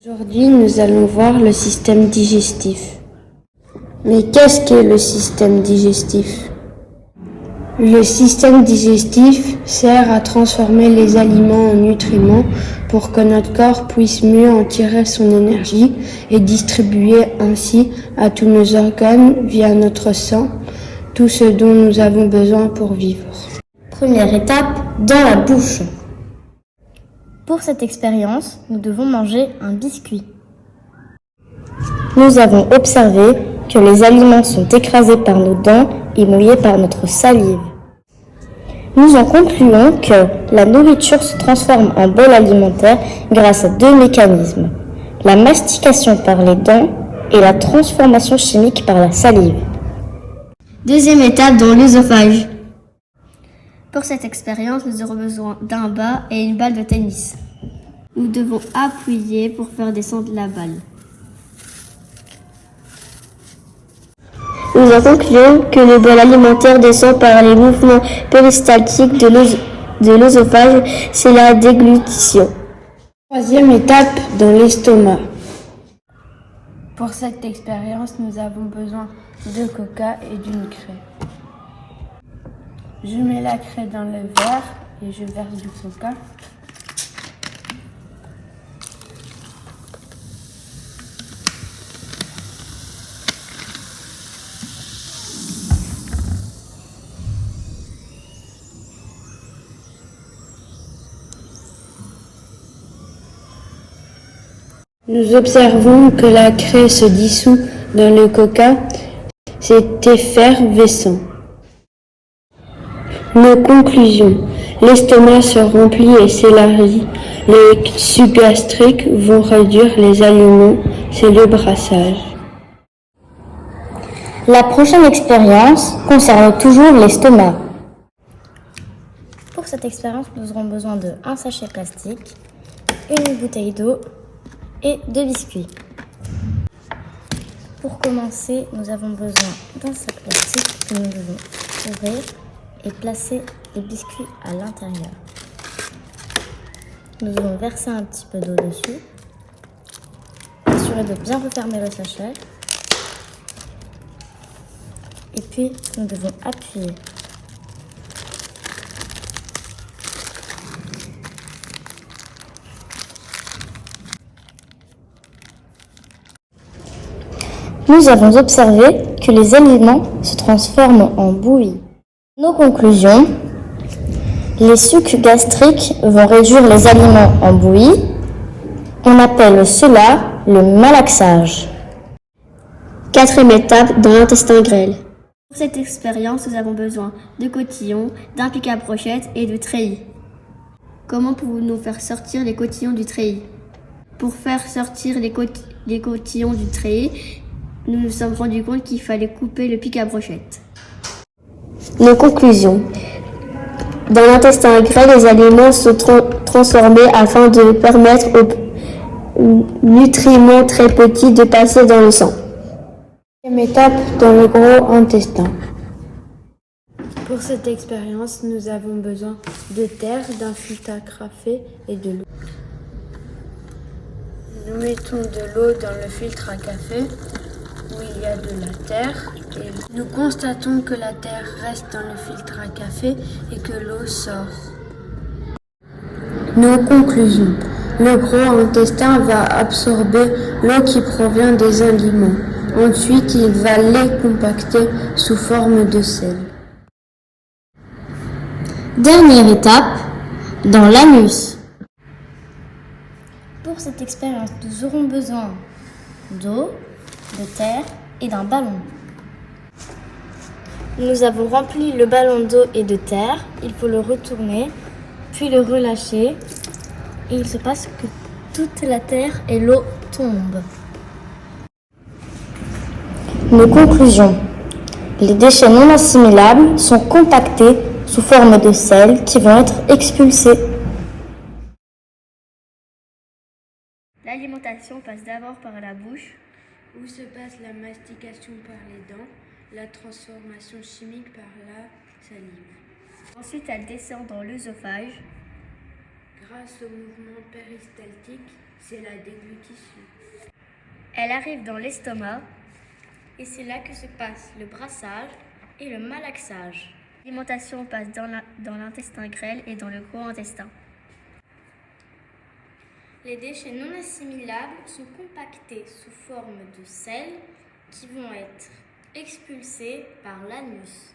Aujourd'hui, nous allons voir le système digestif. Mais qu'est-ce qu'est le système digestif? Le système digestif sert à transformer les aliments en nutriments pour que notre corps puisse mieux en tirer son énergie et distribuer ainsi à tous nos organes via notre sang tout ce dont nous avons besoin pour vivre. Première étape, dans la bouche. Pour cette expérience, nous devons manger un biscuit. Nous avons observé que les aliments sont écrasés par nos dents et mouillés par notre salive. Nous en concluons que la nourriture se transforme en bol alimentaire grâce à deux mécanismes, la mastication par les dents et la transformation chimique par la salive. Deuxième étape, dans l'œsophage. Pour cette expérience, nous aurons besoin d'un bas et une balle de tennis. Nous devons appuyer pour faire descendre la balle. Nous en concluons que le bol alimentaire descend par les mouvements péristaltiques de l'œsophage, c'est la déglutition. Troisième étape, dans l'estomac. Pour cette expérience, nous avons besoin de coca et d'une craie. Je mets la craie dans le verre et je verse du coca. Nous observons que la craie se dissout dans le coca. C'est effervescent. Nos conclusions. L'estomac se remplit et s'élargit. Les sucs gastriques vont réduire les aliments. C'est le brassage. La prochaine expérience concerne toujours l'estomac. Pour cette expérience, nous aurons besoin de un sachet plastique, une bouteille d'eau et 2 biscuits. Pour commencer, nous avons besoin d'un sac plastique que nous devons ouvrir et placer les biscuits à l'intérieur. Nous allons verser un petit peu d'eau dessus, assurer de bien refermer le sachet et puis nous devons appuyer. Nous avons observé que les aliments se transforment en bouillie. Nos conclusions. Les sucs gastriques vont réduire les aliments en bouillie. On appelle cela le malaxage. Quatrième étape, dans l'intestin grêle. Pour cette expérience, nous avons besoin de cotillons, d'un pic à brochette et de treillis. Comment pouvons-nous faire sortir les cotillons du treillis? Pour faire sortir les cotillons du treillis, nous nous sommes rendus compte qu'il fallait couper le pic à brochette. Nos conclusions. Dans l'intestin grêle, les aliments sont transformés afin de permettre aux nutriments très petits de passer dans le sang. Deuxième étape, dans le gros intestin. Pour cette expérience, nous avons besoin de terre, d'un filtre à café et de l'eau. Nous mettons de l'eau dans le filtre à café où il y a de la terre et nous constatons que la terre reste dans le filtre à café et que l'eau sort. Nos conclusions. Le gros intestin va absorber l'eau qui provient des aliments. Ensuite, il va les compacter sous forme de sel. Dernière étape, dans l'anus. Pour cette expérience, nous aurons besoin d'eau, de terre et d'un ballon. Nous avons rempli le ballon d'eau et de terre. Il faut le retourner, puis le relâcher. Et il se passe que toute la terre et l'eau tombent. Nos conclusions. Les déchets non assimilables sont compactés sous forme de sel qui vont être expulsés. L'alimentation passe d'abord par la bouche, où se passe la mastication par les dents, la transformation chimique par la salive. Ensuite, elle descend dans l'œsophage. Grâce au mouvement péristaltique, C'est la déglutition. Elle arrive dans l'estomac et c'est là que se passe le brassage et le malaxage. L'alimentation passe dans l'intestin grêle et dans le gros intestin. Les déchets non assimilables sont compactés sous forme de sels qui vont être expulsés par l'anus.